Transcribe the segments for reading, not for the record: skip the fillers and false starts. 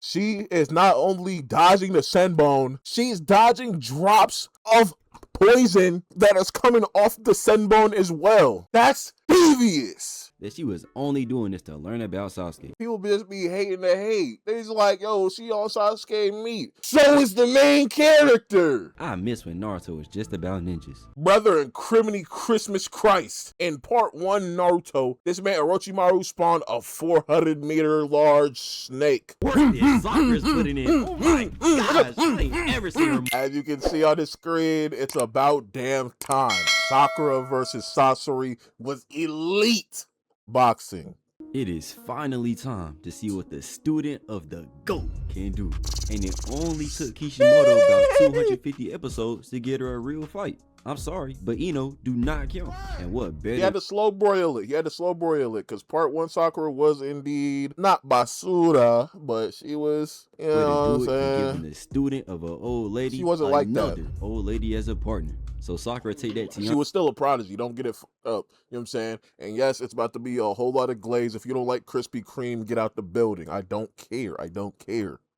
She is not only dodging the Senbone, she's dodging drops of poison that is coming off the Senbone as well. That's devious. That she was only doing this to learn about Sasuke. People just be hating the hate. They just like, yo, she on Sasuke meat. So is the main character. I miss when Naruto was just about ninjas. Brother and Criminy Christmas Christ. In part 1 Naruto, this man Orochimaru spawned a 400-meter large snake. Work this Sakura's putting in. Oh my gosh, I ain't ever seen her. As you can see on the screen, it's about damn time. Sakura versus Sasori was elite boxing. It is finally time to see what the student of the GOAT can do. And it only took Kishimoto about 250 episodes to get her a real fight. I'm sorry, but Ino do not count. And what better? He had to slow broil it. Because part 1 Sakura was indeed not basura, but she was, you know what I'm saying? Giving the student of an old lady, she wasn't like that. Old lady as a partner. So Sakura take that to you. She was still a prodigy. Don't get it up. You know what I'm saying? And yes, it's about to be a whole lot of glaze. If you don't like Krispy Kreme, get out the building. I don't care.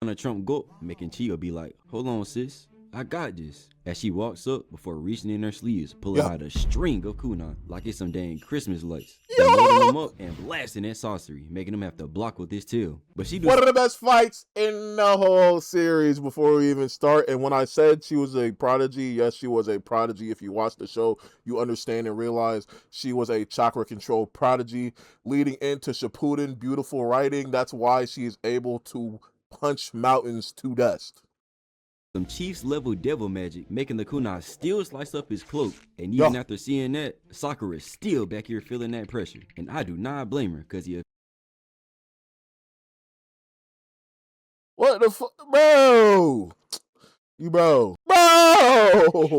On a Trump GOAT, making Chiyo be like, hold on, sis. I got this. As she walks up before reaching in her sleeves, pulling out a string of kunai like it's some dang Christmas lights. Then loading them up and blasting that sorcery, making them have to block with his tail. But she one of the best fights in the whole series before we even start. And when I said she was a prodigy, yes, she was a prodigy. If you watch the show, you understand and realize she was a chakra control prodigy leading into Shippuden. Beautiful writing. That's why she is able to punch mountains to dust. Some Chiefs level devil magic, making the kunai still slice up his cloak. And even after seeing that, Sakura is still back here feeling that pressure. And I do not blame her, because he... What the fuck? Bro! Bro!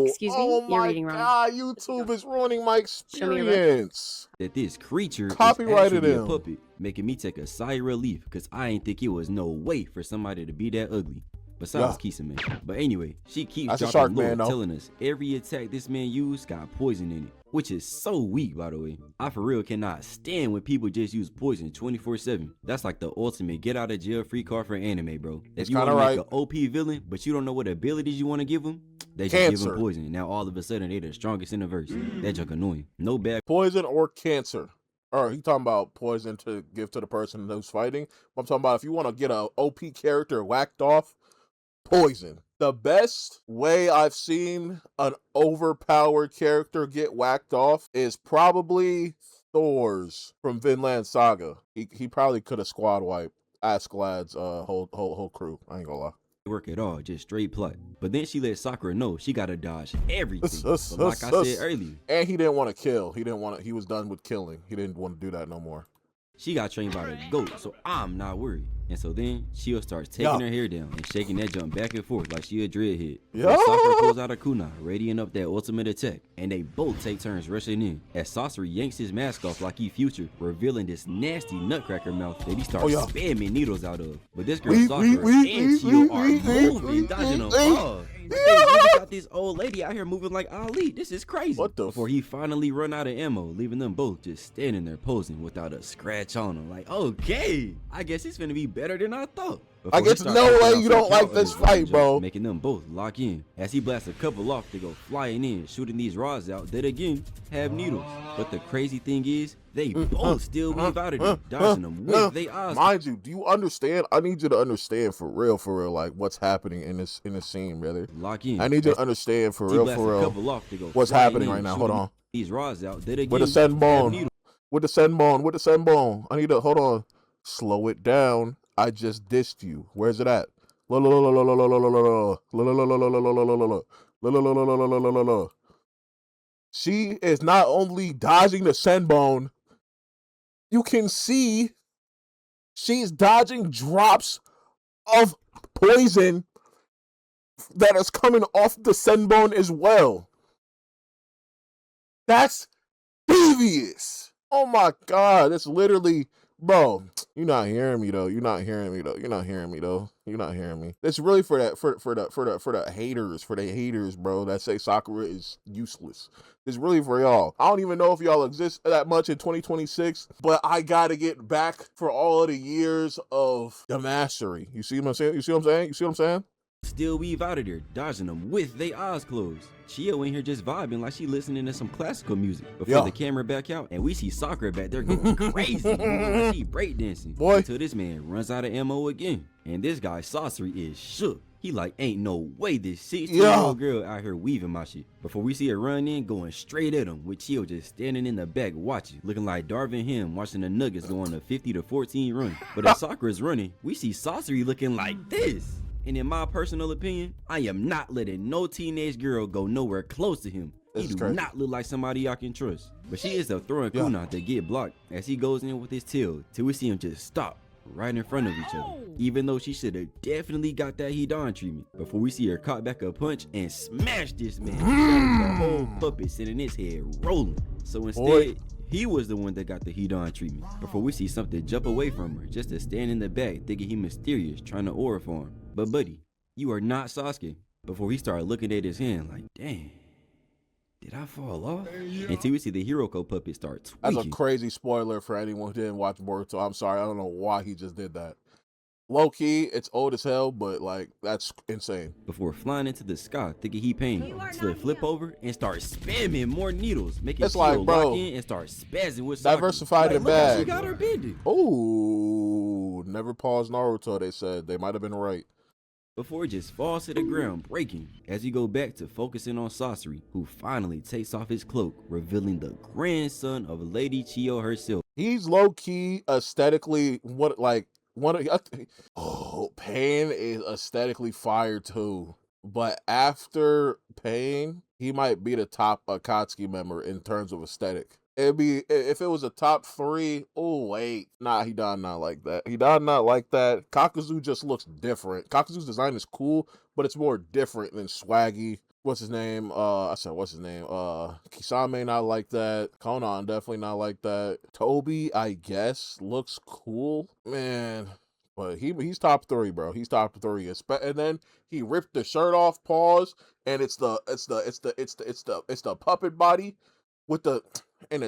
Excuse me? You're reading wrong. God, YouTube is ruining my experience. That this creature copyrighted is actually a puppet, making me take a sigh of relief, because I ain't think it was no way for somebody to be that ugly. Besides Kisame. But anyway, she keeps dropping lore, telling us every attack this man used got poison in it. Which is so weak, by the way. I for real cannot stand when people just use poison 24/7. That's like the ultimate get out of jail free card for anime, bro. If you want to make an OP villain, but you don't know what abilities you want to give them, they just give them poison. Now all of a sudden they the strongest in the verse. That junk annoying. No bad. Poison or cancer. Or he talking about poison to give to the person who's fighting. I'm talking about if you want to get a OP character whacked off, poison. The best way I've seen an overpowered character get whacked off is probably Thor's from Vinland Saga. He probably could have squad wiped Askeladd's whole crew. I ain't gonna lie. Work at all, just straight plot. But then she let Sakura know she gotta dodge everything. But like I said earlier, and he didn't want to kill. He was done with killing. He didn't want to do that no more. She got trained by the GOAT, so I'm not worried. And so then Chiyo starts taking her hair down and shaking that jump back and forth like she a dreadhead. Sakura pulls out her kunai, readying up that ultimate attack, and they both take turns rushing in. As Sasori yanks his mask off like he Future, revealing this nasty nutcracker mouth that he starts spamming needles out of. But this girl Sakura and Chiyo are moving, dodging them all. They really got this old lady out here moving like Ali. This is crazy. What the Before he finally run out of ammo, leaving them both just standing there posing without a scratch on them. Like, okay, I guess it's gonna be better than I thought. I guess no way you don't like this fight, bro. Making them both lock in. As he blasts a couple off, they go flying in, shooting these rods out that again have needles. But the crazy thing is, they both still weave out of there, dodging them with their eyes. Mind you, do you understand? I need you to understand for real, like what's happening in this scene, brother. Lock in. I need you to understand for real, what's happening right now. Hold on. These rods out that again with the Senbone. With the Senbone. I need to hold on. Slow it down. I just dissed you. Where's it at? She is not only dodging the Senbone, you can see she's dodging drops of poison that is coming off the Senbone as well. That's devious. Oh my God, it's literally Bro, you're not hearing me though. You're not hearing me though. You're not hearing me though. You're not hearing me. It's really for that for the haters, bro, that say Sakura is useless. It's really for y'all. I don't even know if y'all exist that much in 2026, but I gotta get back for all of the years of the mastery. You see what I'm saying? You see what I'm saying? You see what I'm saying? Still weave out of there, dodging them with they eyes closed. Chio in here just vibing like she listening to some classical music before the camera back out, and we see Sakura back there going crazy, like she breakdancing. Boy, until this man runs out of ammo again, and this guy Sorcery is shook. He like, ain't no way this 16-year-old girl out here weaving my shit. Before we see her run in, going straight at him, with Chio just standing in the back watching, looking like Darvin Ham watching the Nuggets go on a 50-14 run. But as Sakura's running, we see Sorcery looking like this. And in my personal opinion, I am not letting no teenage girl go nowhere close to him. He do not look like somebody y'all can trust. But she is a throwing kunai that get blocked as he goes in with his tail till we see him just stop right in front of each other. Even though she should have definitely got that Hidan treatment before we see her caught back a punch and smash this man. The whole puppet sending his head rolling. So instead, he was the one that got the Hidan treatment before we see something jump away from her just to stand in the back thinking he mysterious trying to aura for him. But buddy, you are not Sasuke. Before he started looking at his hand like, dang, did I fall off? Until we see the Hiroko puppet start tweaking. That's a crazy spoiler for anyone who didn't watch Boruto. I'm sorry, I don't know why he just did that. Low key, it's old as hell, but like, that's insane. Before flying into the sky, thinking he pain, so flip over and start spamming more needles, making Chio lock in and start spazzing with Sakura. Diversified the bag. She got her bending. Oh, never pause Naruto, they said. They might have been right. Before it just falls to the ground, breaking, as you go back to focusing on Sorcery, who finally takes off his cloak, revealing the grandson of Lady Chio herself. He's low-key aesthetically, Pain is aesthetically fire too. But after Pain, he might be the top Akatsuki member in terms of aesthetic. It'd be, if it was a top 3, oh wait. Nah, he died not like that. He died not like that. Kakuzu just looks different. Kakuzu's design is cool, but it's more different than swaggy. What's his name? What's his name? Kisame not like that. Konan definitely not like that. Toby, I guess, looks cool. Man. But he's top 3, bro. He's top 3. And then he ripped the shirt off, pause, and it's the puppet body with the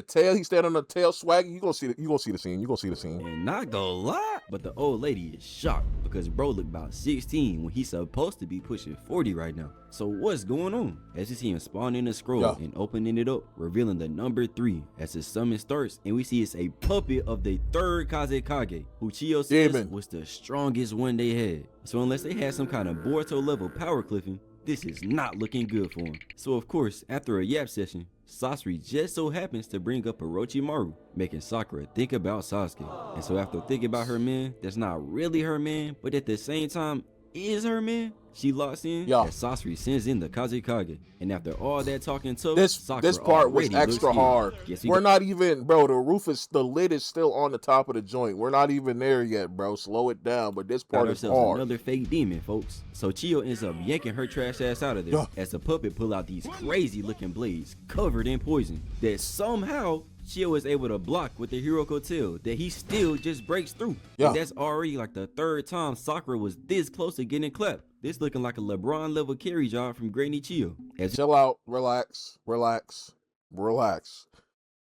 tail. He stand on the tail swagging. You gonna see the scene. You gonna see the scene. And not gonna lie, but the old lady is shocked because bro look about 16 when he's supposed to be pushing 40 right now. So what's going on? As you see him spawn in the scroll and opening it up, revealing the number 3 as his summon starts, and we see it's a puppet of the 3rd Kazekage, who Chio says was the strongest one they had. So unless they had some kind of Boruto level power cliffing, this is not looking good for him. So of course, after a yap session, Sasori just so happens to bring up Orochimaru, making Sakura think about Sasuke. And so after thinking about her man, that's not really her man, but at the same time is her man, she locks in as Sasori sends in the Kazekage. And after all that talking tough, this part was extra hard. We're not even, bro, the lid is still on the top of the joint. We're not even there yet, bro. Slow it down, but this part is hard. Another fake demon, folks. So Chio ends up yanking her trash ass out of there as the puppet pull out these crazy looking blades covered in poison that somehow Chio is able to block with the Hiroko tail that he still just breaks through. And that's already like the 3rd time Sakura was this close to getting clapped. This looking like a LeBron level carry job from Granny Chio. Chill out, relax.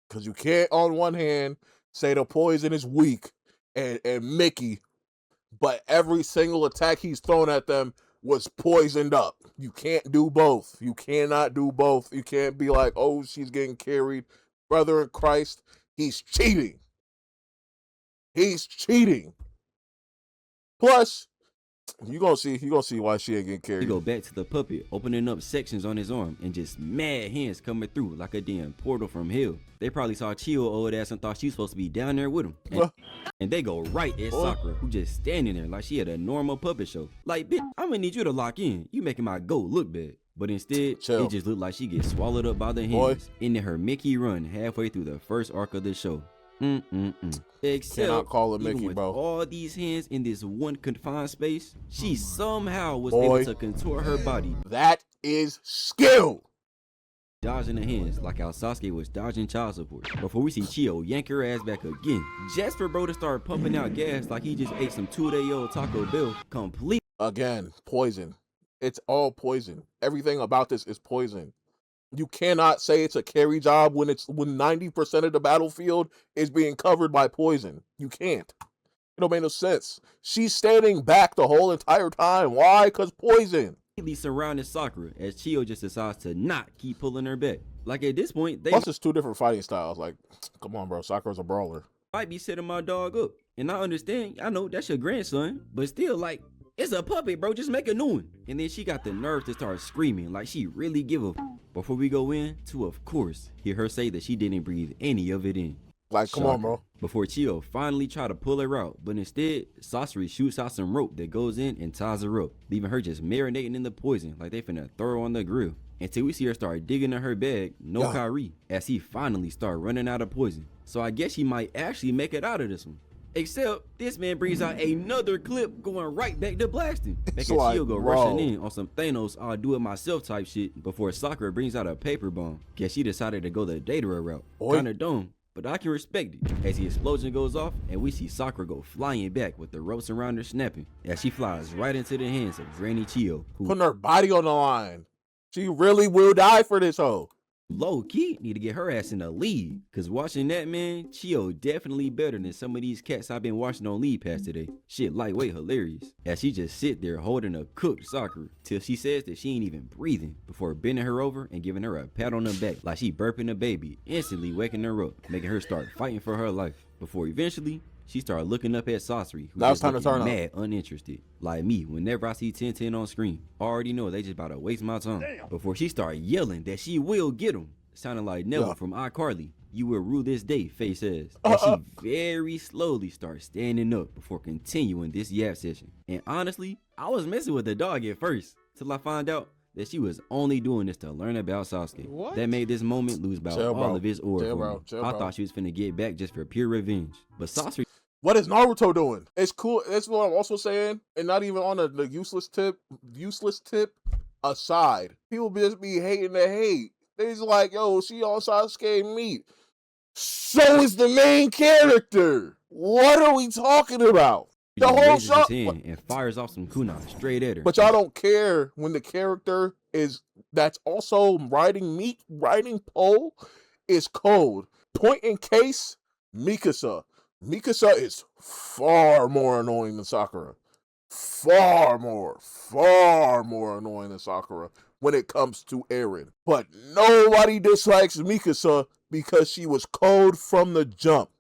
Cause you can't on one hand say the poison is weak and Mickey, but every single attack he's thrown at them was poisoned up. You can't do both. You cannot do both. You can't be like, oh, she's getting carried. Brother in Christ, he's cheating. Plus, you gonna see why she ain't getting carried. We go back to the puppet opening up sections on his arm and just mad hands coming through like a damn portal from hell. They probably saw Chio old ass and thought she was supposed to be down there with him. And they go right at Sakura, who just standing there like she had a normal puppet show. Like, bitch, I'm gonna need you to lock in. You making my goat look bad. But instead, it just looked like she gets swallowed up by the hands, ending her Mickey run halfway through the first arc of the show. Except, cannot call it Mickey, even with bro. all these hands in this one confined space, she somehow was able to contort her body. That is skill. dodging the hands like how Sasuke was dodging child support. Before we see Chiyo yank her ass back again. Just for bro to start pumping out gas like he just ate some 2-day-old Taco Bell. Complete. Again, poison. It's all poison. Everything about this is poison. You cannot say it's a carry job when 90% of the battlefield is being covered by poison. You can't. It don't make no sense. She's standing back the whole entire time. Why? Because poison. Surrounded Sakura as Chiyo just decides to not keep pulling her back. Like at this point, plus it's two different fighting styles. Like, come on, bro. Sakura's a brawler. Might be setting my dog up. And I understand. I know that's your grandson. But still, like, it's a puppet, bro. Just make a new one. And then she got the nerve to start screaming like she really give a before we go in to, of course, hear her say that she didn't breathe any of it in. Like, come on, bro. Before Chiyo finally try to pull her out, but instead, Sasori shoots out some rope that goes in and ties her up, leaving her just marinating in the poison like they finna throw her on the grill. Until we see her start digging in her bag, no Kairi, as he finally start running out of poison. So I guess she might actually make it out of this one. Except this man brings out another clip going right back to blasting, making Chiyo go rushing in on some Thanos I'll do it myself type shit before Sakura brings out a paper bomb. Guess she decided to go the Datara route. Kinda dumb, but I can respect it. As the explosion goes off and we see Sakura go flying back with the ropes around her snapping as she flies right into the hands of Granny Chiyo, who putting her body on the line. She really will die for this hoe. Low key need to get her ass in the lead, cause watching that, man, Chiyo definitely better than some of these cats I've been watching on Lead Pass today. Shit lightweight hilarious, as she just sit there holding a cooked Sakura till she says that she ain't even breathing before bending her over and giving her a pat on the back like she burping a baby, instantly waking her up, making her start fighting for her life, before eventually she started looking up at Sasori, who was mad uninterested. Like me, whenever I see 10-10 on screen, I already know they just about to waste my time. Before she started yelling that she will get him, sounding like Neville from iCarly. You will rule this day, Faye says. And she very slowly starts standing up before continuing this yap session. And honestly, I was messing with the dog at first, till I found out that she was only doing this to learn about Sasuke. What? That made this moment lose about all of his aura. I thought she was finna get back just for pure revenge. But Sasori... What is Naruto doing? It's cool. That's what I'm also saying. And not even on the useless tip aside. People just be hating the hate. They's like, yo, she on Sasuke meat. So is the main character. What are we talking about? The whole show. And fires off some kunai straight at her. But y'all don't care when the character that's also riding pole is cold. Point in case, Mikasa. Mikasa is far more annoying than Sakura. Far more annoying than Sakura when it comes to Eren. But nobody dislikes Mikasa because she was cold from the jump.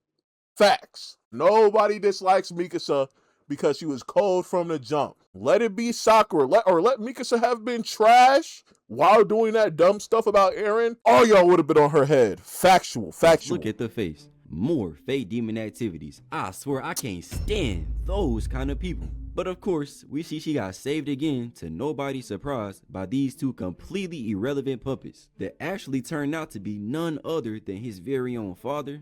Facts. Nobody dislikes Mikasa because she was cold from the jump. Let it be Sakura. Let Mikasa have been trash while doing that dumb stuff about Eren. All y'all would have been on her head. Factual. Look at the face. More fake demon activities. I swear I can't stand those kind of people. But of course, we see she got saved again to nobody's surprise by these two completely irrelevant puppets that actually turned out to be none other than his very own father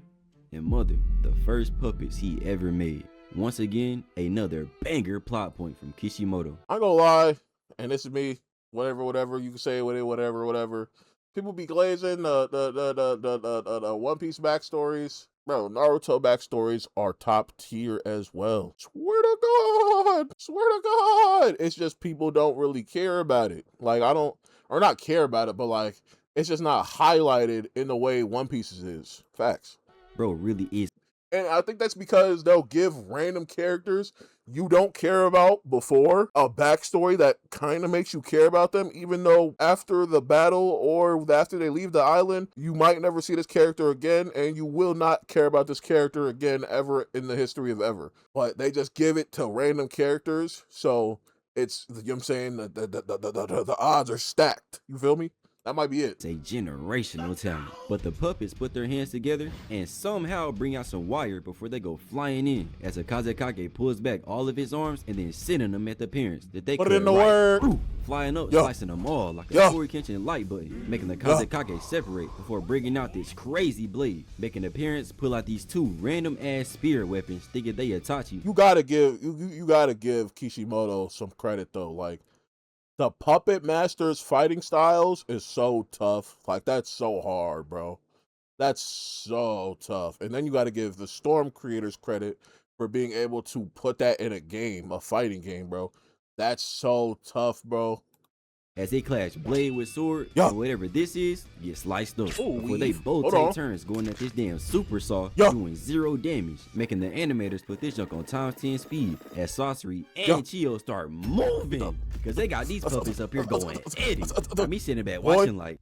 and mother, the first puppets he ever made. Once again, another banger plot point from Kishimoto. I'm gonna lie, and this is me, whatever, you can say with it, whatever. People be glazing the One Piece backstories. Bro, Naruto backstories are top tier as well. Swear to God. It's just people don't really care about it. Like, not care about it, but like, it's just not highlighted in the way One Piece is. Facts. Bro, really is. And I think that's because they'll give random characters you don't care about before a backstory that kind of makes you care about them, even though after the battle or after they leave the island, you might never see this character again, and you will not care about this character again ever in the history of ever. But they just give it to random characters, so it's, you know what I'm saying, the odds are stacked. You feel me? That might be it. It's a generational talent. But the puppets put their hands together and somehow bring out some wire before they go flying in as a Kazekage pulls back all of his arms and then sending them at the parents that they put it in the word. Flying up, slicing them all like a Tory Kenshin light button, making the Kazekage separate before bringing out this crazy blade, making the parents pull out these two random ass spirit weapons thinking they Itachi. You gotta give Kishimoto some credit though. Like, The Puppet Master's fighting styles is so tough. Like, that's so hard, bro. That's so tough. And then you got to give the Storm creators credit for being able to put that in a game, a fighting game, bro. That's so tough, bro. As they clash blade with sword, and whatever this is, get sliced up. Before they both take turns going at this damn super saw, doing 0 damage, making the animators put this junk on ×10 speed as Sorcery and Chio start moving, because they got these puppets up here going Eddie. Got me sitting back watching like,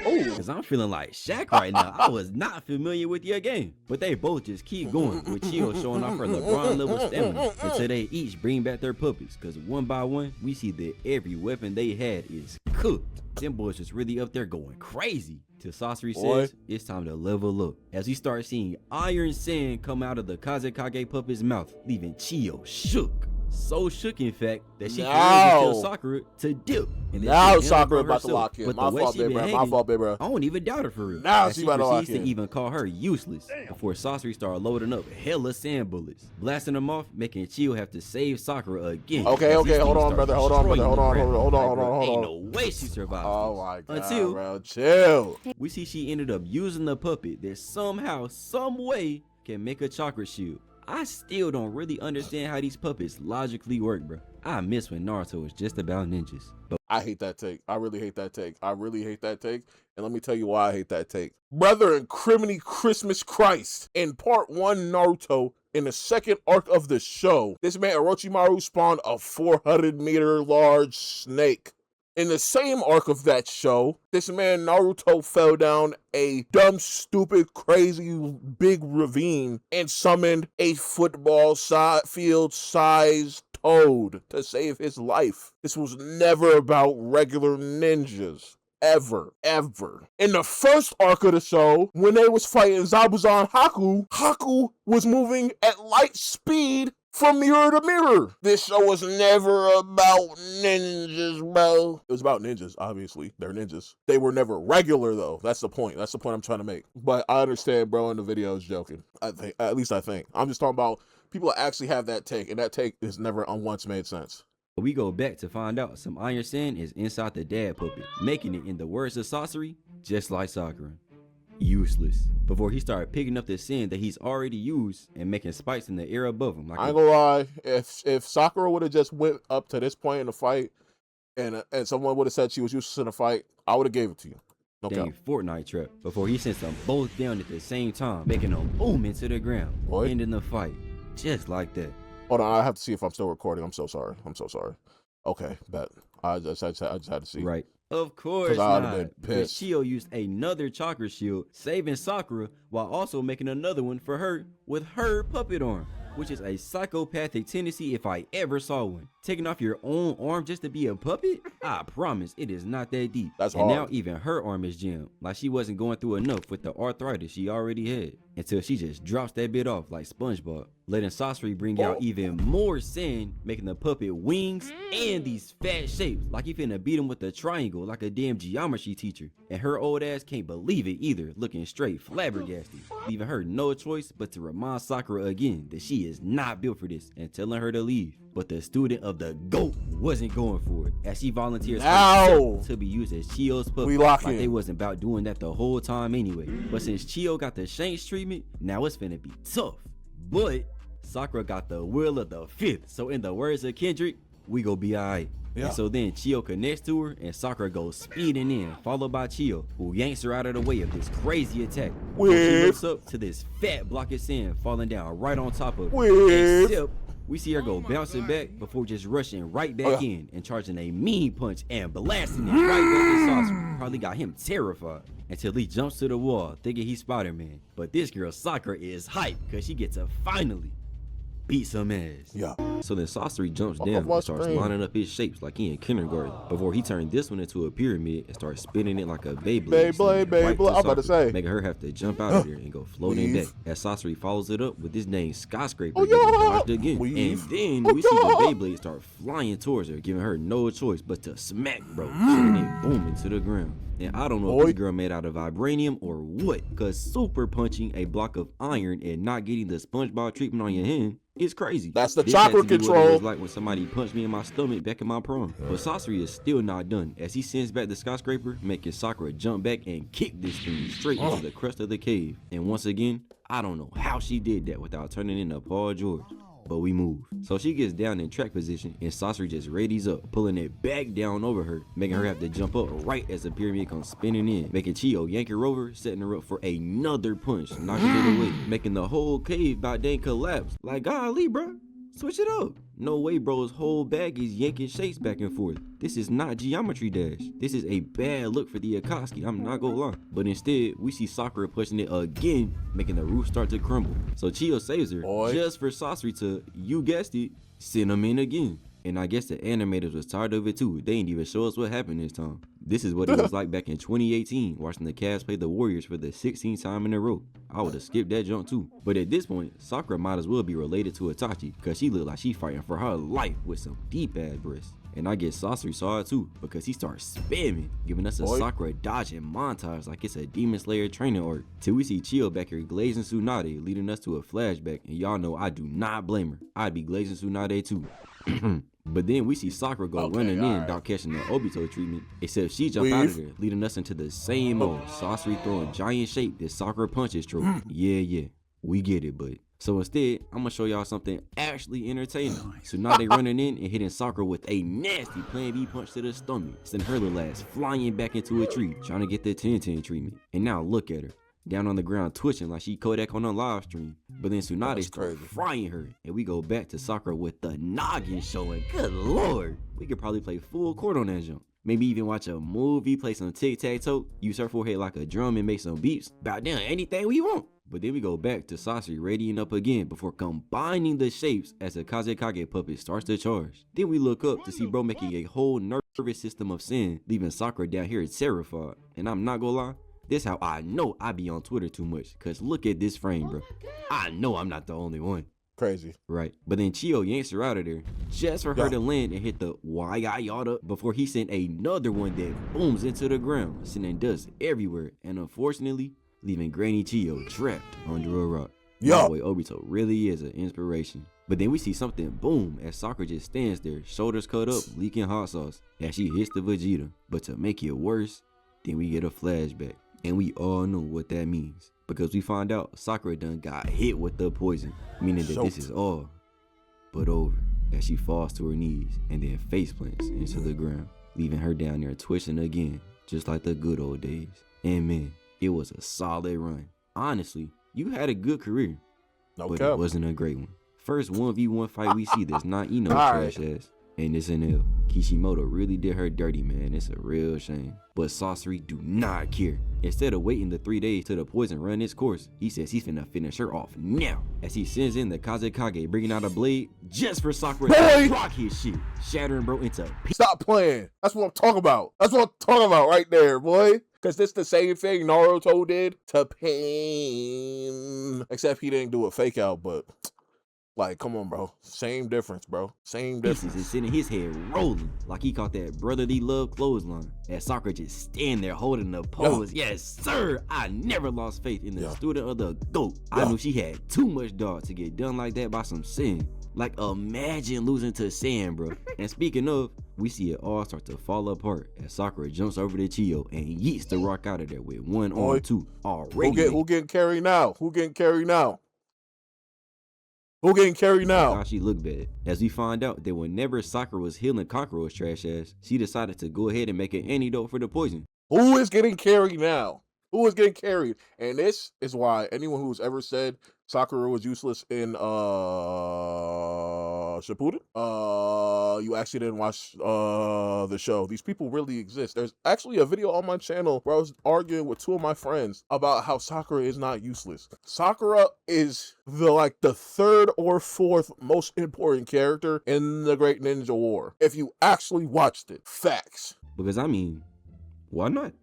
because I'm feeling like Shaq right now. I was not familiar with your game, but they both just keep going, with Chio showing off her LeBron level stamina until they each bring back their puppets, because one by one, we see that every weapon they had is cooked. Them boys just really up there going crazy, till Sorcery says it's time to level up, as we start seeing iron sand come out of the Kazekage puppet's mouth, leaving Chio shook. So shook, in fact, that she can tell Sakura to dip. And now Sakura about to lock in. My fault, baby, bro. My fault, baby, bro. I don't even doubt her for real. Now she about to lock in. She proceeds to even call her useless before Sorcery started loading up hella sand bullets, blasting them off, making Chio have to save Sakura again. Okay, hold on, brother. Hold on. Ain't no way she survived. Oh my god, until bro, chill. We see she ended up using the puppet that somehow, some way, can make a chakra shield. I still don't really understand how these puppets logically work, bro. I miss when Naruto was just about ninjas. But I hate that take. I really hate that take. And let me tell you why I hate that take. Brother and Criminy Christmas Christ. In part 1 Naruto, in the second arc of the show, this man Orochimaru spawned a 400-meter large snake. In the same arc of that show, this man Naruto fell down a dumb, stupid, crazy, big ravine and summoned a football field-sized toad to save his life. This was never about regular ninjas. Ever. In the first arc of the show, when they was fighting Zabuzan Haku, Haku was moving at light speed from mirror to mirror. This show was never about ninjas, bro. It was about ninjas, obviously. They're ninjas. They were never regular, though. That's the point. That's the point I'm trying to make. But I understand, bro, in the video is joking. I think. I'm just talking about people that actually have that take, and that take is never once made sense. We go back to find out some iron sand is inside the dad puppet, making it, in the words of Sorcery, just like Sakura, useless. Before he started picking up the sand that he's already used and making spikes in the air above him. Like I ain't gonna lie, if Sakura would have just went up to this point in the fight and someone would have said she was useless in the fight, I would have gave it to you. No dang Fortnite trap. Before he sends them both down at the same time, making them boom into the ground, ending the fight, just like that. Hold on, I have to see if I'm still recording. I'm so sorry. Okay, bet. I just had to see. Right. Of course not. But Chio used another chakra shield, saving Sakura, while also making another one for her with her puppet arm, which is a psychopathic tendency if I ever saw one. Taking off your own arm just to be a puppet? I promise it is not that deep. That's hard. And now even her arm is jammed, like she wasn't going through enough with the arthritis she already had, until she just drops that bit off like SpongeBob, letting Sorcery bring out even more sand, making the puppet wings and these fat shapes, like he finna beat him with a triangle like a damn geometry teacher. And her old ass can't believe it either, looking straight flabbergasted, leaving her no choice but to remind Sakura again that she is not built for this and telling her to leave. But the student of the GOAT wasn't going for it, as she volunteers to be used as Chio's puppet, like they wasn't about doing that the whole time anyway. But since Chio got the Shanks treatment, now it's finna be tough. But Sakura got the will of the fifth, so in the words of Kendrick, we go be alright. Yeah. And so then Chio connects to her and Sakura goes speeding in, followed by Chio, who yanks her out of the way of this crazy attack. She looks up to this fat block of sand falling down right on top of her. Except we see her go bouncing back before just rushing right back in and charging a mean punch and blasting it right back at Sakura. Probably got him terrified until he jumps to the wall thinking he's Spider-Man. But this girl Sakura is hyped because she gets to finally beat some ass. Yeah. So then Sorcery jumps down and starts lining up his shapes like he in kindergarten, before he turned this one into a pyramid and starts spinning it like a Beyblade. Beyblade. I'm about to say, making her have to jump out of there and go floating back. As Sorcery follows it up with this name Skyscraper getting dodged again. And then we see the Beyblade start flying towards her, giving her no choice but to smack, bro, sending it booming to the ground. And I don't know if this girl made out of vibranium or what, cause super punching a block of iron and not getting the SpongeBob treatment on your hand is crazy. That's the chakra control. What it was like when somebody punched me in my stomach back in my prom. But Sasori is still not done, as he sends back the skyscraper, making Sakura jump back and kick this thing straight into the crust of the cave. And once again, I don't know how she did that without turning into Paul George. But we move. So she gets down in track position and Sasori just readies up, pulling it back down over her, making her have to jump up right as the pyramid comes spinning in, making Chiyo yank her over, setting her up for another punch, knocking it away, making the whole cave about dang collapse. Like, golly, bro, switch it up. No way, bro's whole bag is yanking shapes back and forth. This is not Geometry Dash. This is a bad look for the Akatsuki, I'm not gonna lie. But instead, we see Sakura pushing it again, making the roof start to crumble. So Chiyo saves her, just for Sasori to, you guessed it, send him in again. And I guess the animators was tired of it too. They didn't even show us what happened this time. This is what it was like back in 2018, watching the Cavs play the Warriors for the 16th time in a row. I would have skipped that jump too. But at this point, Sakura might as well be related to Itachi, because she looked like she fighting for her life with some deep ass breasts. And I guess Sasori saw it too, because he starts spamming, giving us a Sakura dodging montage like it's a Demon Slayer training arc. Till we see Chiyo back here glazing Tsunade, leading us to a flashback, and y'all know I do not blame her. I'd be glazing Tsunade too. But then we see Sakura go running in without catching the Obito treatment, except she jump out of there, leading us into the same old Sasori throwing giant shape that Sakura punches trope. Yeah, we get it, but... So instead, I'm gonna show y'all something actually entertaining. Tsunade running in and hitting Sakura with a nasty Plan B punch to the stomach, sending her little ass flying back into a tree, trying to get the 10-10 treatment. And now look at her, down on the ground twitching like she Kodak on a live stream. But then Tsunade starts frying her, and we go back to Sakura with the noggin showing. Good lord, we could probably play full court on that jump. Maybe even watch a movie, play some tic-tac-toe, use her forehead like a drum and make some beats. About damn anything we want. But then we go back to Sasori radiating up again before combining the shapes as the Kazekage puppet starts to charge. Then we look up to see bro making a whole nervous system of sin, leaving Sakura down here terrified. And I'm not gonna lie, this how I know I be on Twitter too much, cause look at this frame, bro. I know I'm not the only one. Crazy. Right. But then Chiyo yanks her out of there just for her to land and hit the yada before he sent another one that booms into the ground, sending dust everywhere, and unfortunately leaving Granny Chiyo trapped under a rock. That boy Obito really is an inspiration. But then we see something boom as Sakura just stands there, shoulders cut up, leaking hot sauce as she hits the Vegeta. But to make it worse, then we get a flashback. And we all know what that means, because we find out Sakura done got hit with the poison, meaning that this is all but over, as she falls to her knees and then face plants into the ground, leaving her down there twitching again, just like the good old days. And man, it was a solid run. Honestly, you had a good career, but it wasn't a great one. First 1v1 fight we see that's not trash ass. And it's an L. Kishimoto really did her dirty, man. It's a real shame. But Sasori do not care. Instead of waiting the 3 days till the poison run its course, he says he's finna finish her off now. As he sends in the Kazekage, bringing out a blade just for Sakura to rock his shit, shattering bro into pieces. Stop playing. That's what I'm talking about. That's what I'm talking about right there, boy. Because this the same thing Naruto did to Pain. Except he didn't do a fake out, but... like, come on, bro. Same difference, bro. Same difference. Is sending his head rolling like he caught that brotherly love clothesline. As Sakura just stand there holding the pose. Yes, sir. I never lost faith in the student of the GOAT. I knew she had too much dog to get done like that by some sin. Like, imagine losing to Sand, bro. And speaking of, we see it all start to fall apart as Sakura jumps over to Chiyo and yeets the rock out of there with one arm, too. Already. Who getting carried now? Who getting carried now? Who getting carried now? She looked bad. As we find out that whenever Sakura was healing Kakuro's trash ass, she decided to go ahead and make an antidote for the poison. Who is getting carried now? Who is getting carried? And this is why anyone who's ever said Sakura was useless in Shippuden, you actually didn't watch the show. These people really exist. There's actually a video on my channel where I was arguing with two of my friends about how Sakura is not useless. Sakura is the third or fourth most important character in the Great Ninja War. If you actually watched it. Facts. Because I mean, why not?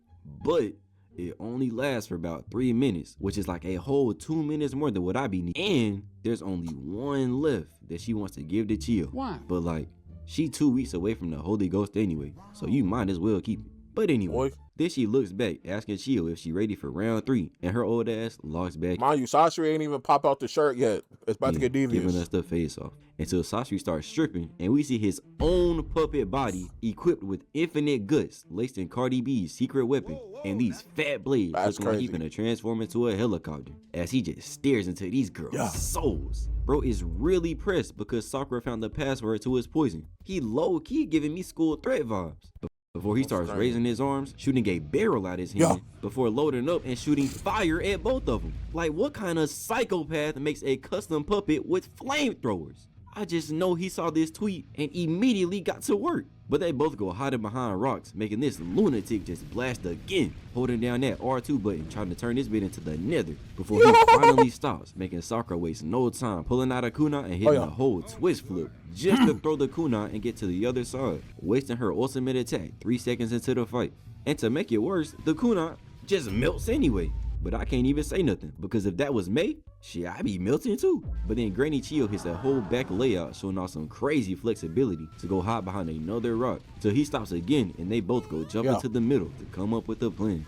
But it only lasts for about 3 minutes, which is like a whole 2 minutes more than what I be needing. And there's only one left that she wants to give to Chiyo. Why? But like, she 2 weeks away from the Holy Ghost anyway, so you might as well keep it. But anyway, then she looks back, asking Chiyo if she ready for round 3, and her old ass locks back. Mind you, Sasori ain't even pop out the shirt yet. It's about to get devious. Giving us the face off. Until Sasori starts stripping, and we see his own puppet body equipped with infinite guts, laced in Cardi B's secret weapon, and these fat blades looking like he's gonna transform into a helicopter, as he just stares into these girls' souls. Bro is really pressed because Sakura found the password to his poison. He low-key giving me school threat vibes. Before he starts raising his arms, shooting a barrel out his hand, before loading up and shooting fire at both of them. Like, what kind of psychopath makes a custom puppet with flamethrowers? I just know he saw this tweet and immediately got to work. But they both go hiding behind rocks, making this lunatic just blast again, holding down that R2 button, trying to turn this bit into the nether, before he finally stops, making Sakura waste no time, pulling out a kunai and hitting a whole twist flip, just to throw the kunai and get to the other side, wasting her ultimate attack 3 seconds into the fight. And to make it worse, the kunai just melts anyway. But I can't even say nothing, because if that was May, shit, I'd be melting too. But then Granny Chiyo hits a whole back layout, showing off some crazy flexibility to go hide behind another rock, till he stops again and they both go jump into the middle to come up with a plan.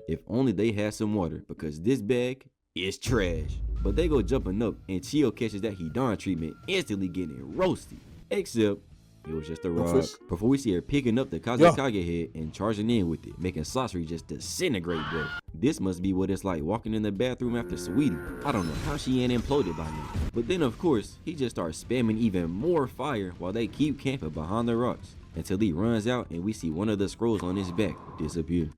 If only they had some water, because this bag is trash. But they go jumping up and Chiyo catches that Hidan treatment, instantly getting roasted. Except it was just a rock. Before we see her picking up the Kazekage head and charging in with it, making Sasori just disintegrate, bro. This must be what it's like walking in the bathroom after Sweetie. I don't know how she ain't imploded by now. But then of course, he just starts spamming even more fire while they keep camping behind the rocks, until he runs out and we see one of the scrolls on his back disappear.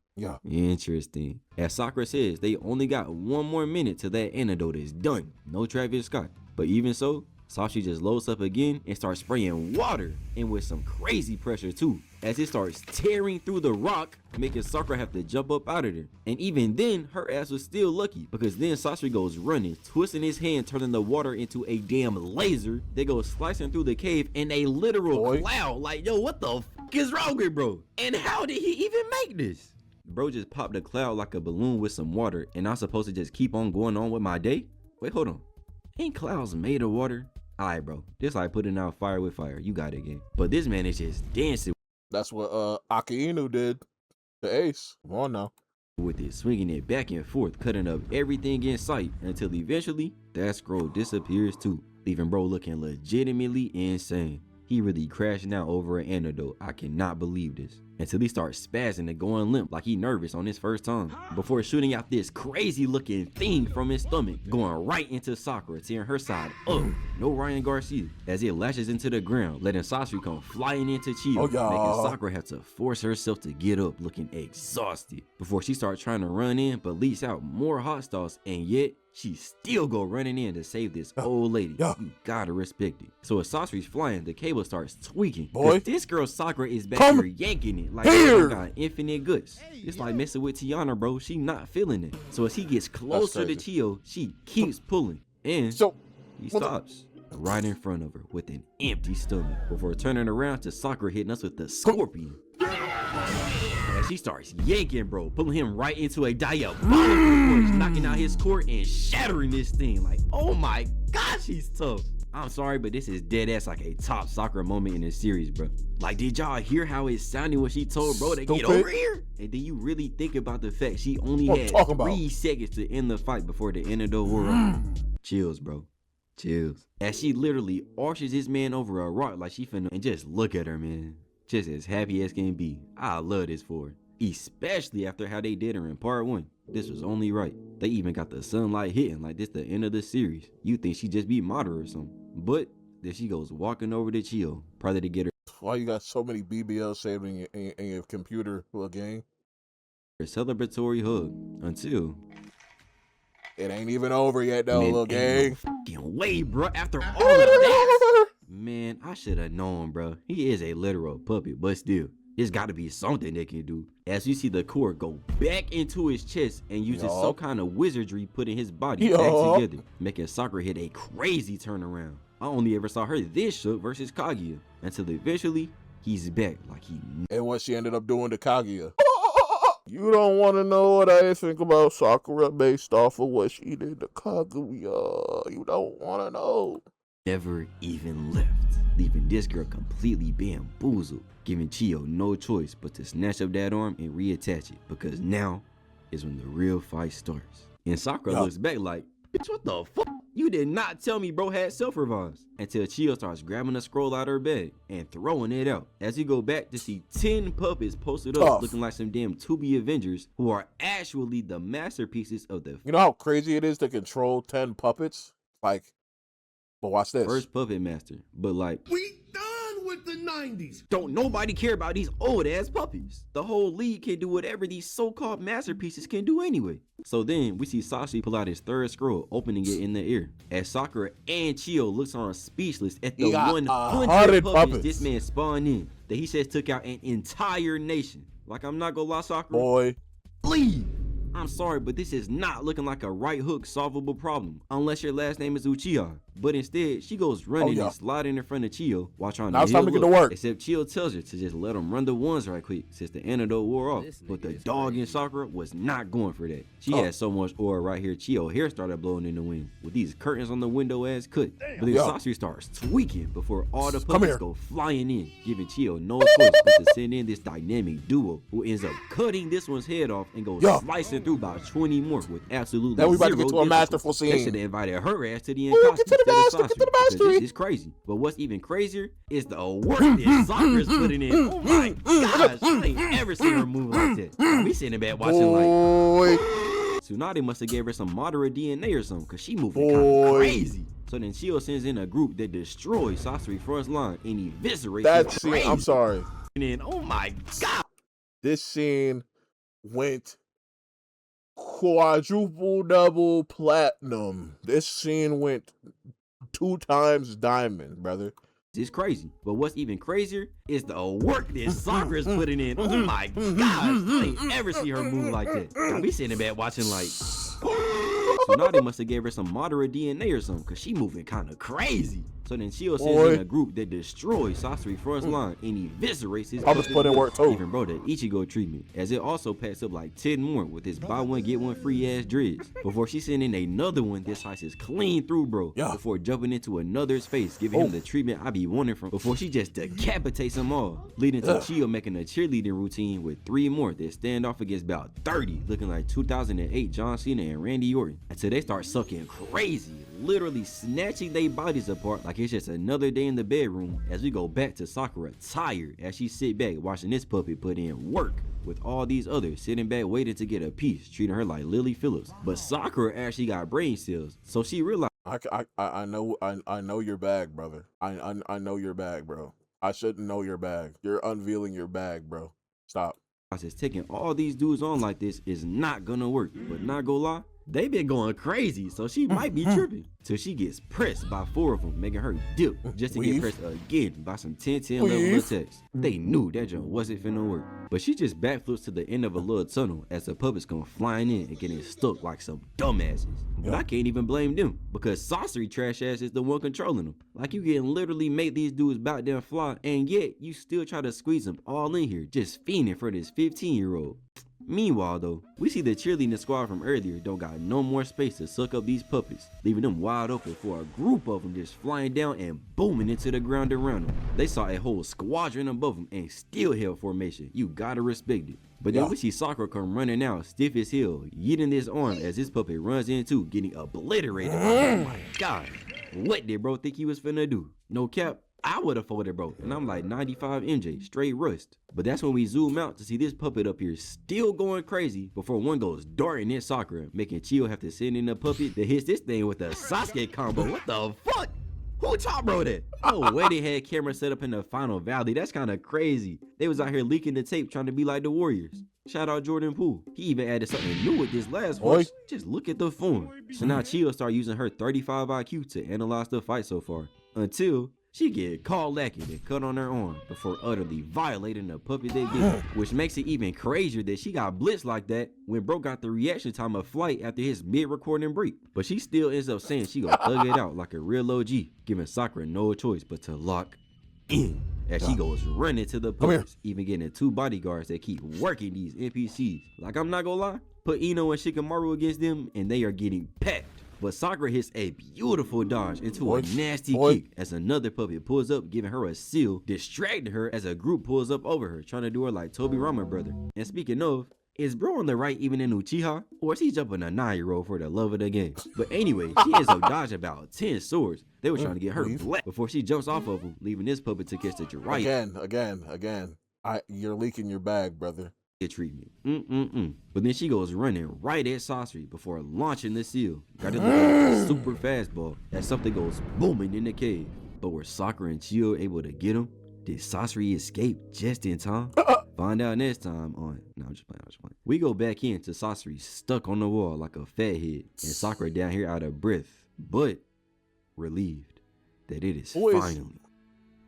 Interesting. As Sakura says, they only got 1 more minute till that antidote is done. No Travis Scott. But even so, Sasori just loads up again and starts spraying water, and with some crazy pressure too, as it starts tearing through the rock, making Sakura have to jump up out of there. And even then, her ass was still lucky, because then Sasori goes running, twisting his hand, turning the water into a damn laser. They go slicing through the cave in a literal cloud. Like, yo, what the fuck is wrong with bro? And how did he even make this? Bro just popped a cloud like a balloon with some water, and I'm supposed to just keep on going on with my day? Wait, hold on. Ain't clouds made of water? Alright, bro. This like putting out fire with fire. You got it again. But this man is just dancing. That's what Aki Inu did to Ace. Come on now. With it, swinging it back and forth, cutting up everything in sight, until eventually that scroll disappears too, leaving bro looking legitimately insane. He really crashing out over an antidote. I cannot believe this. Until he starts spazzing and going limp like he nervous on his first time, before shooting out this crazy looking thing from his stomach, going right into Sakura, tearing her side up. No Ryan Garcia, as it lashes into the ground, letting Sasori come flying into Chiyo, making Sakura have to force herself to get up, looking exhausted, before she starts trying to run in, but leaks out more hot sauce, and yet she still go running in to save this old lady. You gotta respect it. So as Sasori's flying, the cable starts tweaking. This girl Sakura is back here yanking it like she got infinite guts. It's like messing with Tiana, bro. She not feeling it. So as he gets closer to Chiyo, she keeps pulling, and he stops right in front of her with an empty stomach, before turning around to Sakura hitting us with the scorpion. And she starts yanking, bro, pulling him right into a diabolical push, knocking out his core and shattering this thing. Like, oh my gosh, he's tough. I'm sorry, but this is dead ass like a top Sakura moment in this series, bro. Like, did y'all hear how it sounded when she told bro to get over here? And then you really think about the fact she only had 3 seconds to end the fight before the end of the world. Chills, bro. Chills. As she literally arches this man over a rock like she finna, and just look at her, man. Just as happy as can be. I love this for her. Especially after how they did her in part 1. This was only right. They even got the sunlight hitting like this the end of the series. You think she just beat Madara or something. But then she goes walking over to Chiyo, probably to get her. Why you got so many BBLs saved in your computer for a game? Her celebratory hug until it ain't even over yet though, little gang. Fucking way, bro. After all of that, man, I should have known, bro. He is a literal puppet, but still, there's got to be something they can do. As you see the core go back into his chest and uses some kind of wizardry, putting his body back together, making Sakura hit a crazy turnaround. I only ever saw her this shook versus Kaguya, until eventually he's back like he. And what she ended up doing to Kaguya. You don't want to know what I think about Sakura based off of what she did to Kaguya. You don't want to know. never even left, leaving this girl completely bamboozled, giving Chiyo no choice but to snatch up that arm and reattach it, because now is when the real fight starts. And Sakura looks back like, bitch, what the fuck? You did not tell me bro had self-revives. Until Chiyo starts grabbing a scroll out of her bag and throwing it out. As we go back to see 10 puppets posted up looking like some damn 2B Avengers who are actually the masterpieces of the... You know how crazy it is to control 10 puppets? Like, but watch this. First puppet master. But like... We done with the 90s. Don't nobody care about these old ass puppies. The whole league can do whatever these so-called masterpieces can do anyway. So then we see Sasuke pull out his third scroll, opening it in the air. As Sakura and Chiyo looks on speechless at the 100 puppets this man spawned in, that he says took out an entire nation. Like, I'm not gonna lie, Sakura. Boy. Leave. I'm sorry, but this is not looking like a right hook solvable problem, unless your last name is Uchiha. But instead, she goes running and sliding in front of Chiyo while trying to time to get to work. Except Chiyo tells her to just let him run the ones right quick since the antidote wore off. But the dog in Sakura was not going for that. She had so much aura right here, Chiyo hair started blowing in the wind with these curtains on the window as cut. But then Sasuke starts tweaking before all the puppets go flying in, giving Chiyo no choice but to send in this dynamic duo who ends up cutting this one's head off and goes slicing through about 20 more with absolutely now we about zero to get to a masterful scene. They should have invited her ass to the end costume instead of Sasuke. This is crazy. But what's even crazier is the work that Sakura's putting in. Oh my gosh, I ain't ever seen her move like that. We sitting back watching like Tsunade must have gave her some moderate DNA or something, cause she moving kind of crazy. So then Chiyo sends in a group that destroys Sasuke's front line and eviscerates that scene. I'm sorry. And then, oh my god, this scene went quadruple double platinum. This scene went 2 times diamond, brother. It's crazy. But what's even crazier is the work that Sakura's putting in. Oh my gosh, I ain't ever see her move like that. We sitting back watching like Tsunade must have gave her some moderate DNA or something, cause she moving kind of crazy. So then Chiyo sends in a group that destroys Sasuke's front line and eviscerates his work too. Even bro, the Ichigo treatment, as it also packs up like 10 more with his buy one get one free ass dreads. Before she sent in another one that slices clean through bro. Before jumping into another's face, giving him the treatment I be wanting from. Before she just decapitates them all, leading to Chiyo making a cheerleading routine with 3 more that stand off against about 30, looking like 2008 John Cena and Randy Orton. Until they start sucking crazy, literally snatching their bodies apart like it's just another day in the bedroom. As we go back to Sakura tired as she sit back watching this puppet put in work with all these others sitting back waiting to get a piece, treating her like Lily Phillips. But Sakura actually got brain cells, so she realized I know your bag, brother. I know your bag, bro. I shouldn't know your bag. You're unveiling your bag, bro. Stop. Just taking all these dudes on like this is not gonna work. But not gonna lie, they been going crazy, so she might be tripping. Till she gets pressed by 4 of them, making her dip just to get pressed again by some 10-10 level attacks. They knew that joint wasn't finna work. But she just backflips to the end of a little tunnel as the puppets come flying in and getting stuck like some dumbasses. But I can't even blame them, because Sasori trash ass is the one controlling them. Like, you can literally make these dudes about them fly, and yet you still try to squeeze them all in here, just fiending for this 15-year-old. Meanwhile though, we see the cheerleading squad from earlier don't got no more space to suck up these puppets, leaving them wide open for a group of them just flying down and booming into the ground around them. They saw a whole squadron above them and still held formation. You gotta respect it. But then we see Sakura come running out stiff as hell, yeeting this arm as this puppet runs into, getting obliterated. Oh my god, what did bro think he was finna do? No cap, I would have folded bro, and I'm like 95 MJ, straight rust. But that's when we zoom out to see this puppet up here still going crazy before one goes darting at Sakura, making Chiyo have to send in a puppet that hits this thing with a Sasuke combo. What the fuck? Who taught bro that? Oh, way they had cameras set up in the final valley. That's kind of crazy. They was out here leaking the tape trying to be like the Warriors. Shout out Jordan Poole. He even added something new with this last one. Just look at the form. So now Chiyo start using her 35 IQ to analyze the fight so far, until she get caught lacking and cut on her arm before utterly violating the puppet they gave, which makes it even crazier that she got blitzed like that when bro got the reaction time of flight after his mid-recording break. But she still ends up saying she gonna thug it out like a real OG, giving Sakura no choice but to lock in as she goes running to the puppets, even getting 2 bodyguards that keep working these NPCs. Like, I'm not gonna lie, put Ino and Shikamaru against them and they are getting packed. But Sakura hits a beautiful dodge into a nasty kick as another puppet pulls up, giving her a seal, distracting her as a group pulls up over her, trying to do her like Toby Rama brother. And speaking of, is bro on the right even in Uchiha? Or is he jumping a 9-year-old for the love of the game? But anyway, she ends up dodging about 10 swords. They were trying to get her black before she jumps off of them, leaving this puppet to catch the Jiraiya. Again. You're leaking your bag, brother. Treatment. But then she goes running right at Sasori before launching the seal. Got it looking like a super fastball as something goes booming in the cave. But were Sakura and Chiyo able to get him? Did Sasori escape just in time? Find out next time on... No, I'm just playing. We go back in to Sasori stuck on the wall like a fat head, and Sakura down here out of breath, but relieved that it is finally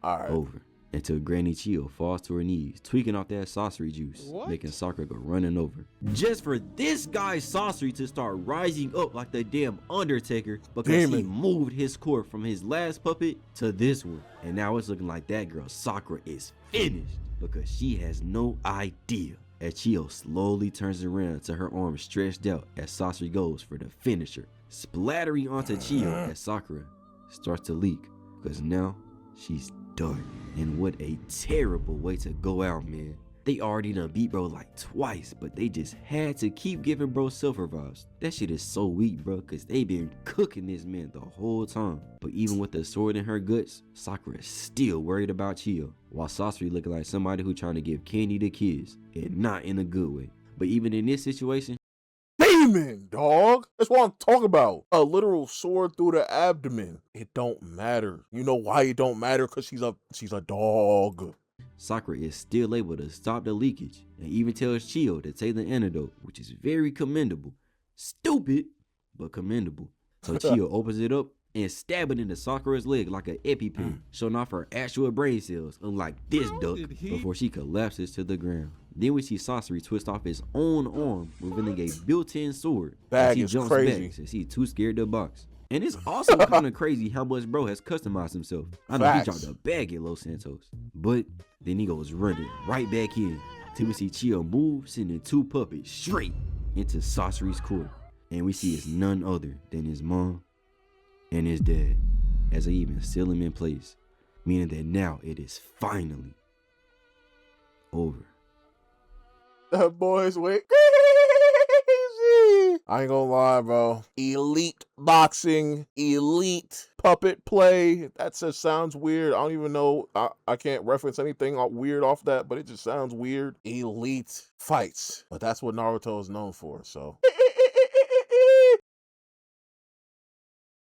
over. Until Granny Chiyo falls to her knees, tweaking off that Sasori juice, making Sakura go running over. Just for this guy's Sasori to start rising up like the damn Undertaker because he moved his core from his last puppet to this one. And now it's looking like that girl Sakura is finished because she has no idea. As Chiyo slowly turns around to her arms stretched out as Sasori goes for the finisher, splattering onto Chiyo as Sakura starts to leak because now she's done. And what a terrible way to go out, man. They already done beat bro like twice, but they just had to keep giving bro silver vibes. That shit is so weak, bro, because they been cooking this man the whole time. But even with the sword in her guts, Sakura is still worried about Chiyo, while Sasori looking like somebody who trying to give candy to kids, and not in a good way. But even in this situation, demon, dog. That's what I'm talking about. A literal sword through the abdomen. It don't matter. You know why it don't matter? Because she's a dog. Sakura is still able to stop the leakage and even tells Chiyo to take the antidote, which is very commendable. Stupid, but commendable. So Chiyo opens it up and stab it into Sakura's leg like an EpiPen, showing off her actual brain cells, unlike this duck, before she collapses to the ground. Then we see Sasori twist off his own arm, revealing a built-in sword. As he jumps back since he's too scared to box. And it's also kind of crazy how much bro has customized himself. I know he dropped a bag at Los Santos, but then he goes running right back in till we see Chiyo move, sending 2 puppets straight into Sasori's core. And we see it's none other than his mom and his dad, as they even seal him in place, meaning that now it is finally over. That boys went crazy. I ain't gonna lie, bro. Elite boxing, elite puppet play. That just sounds weird. I don't even know. I can't reference anything weird off that, but it just sounds weird. Elite fights. But that's what Naruto is known for, so.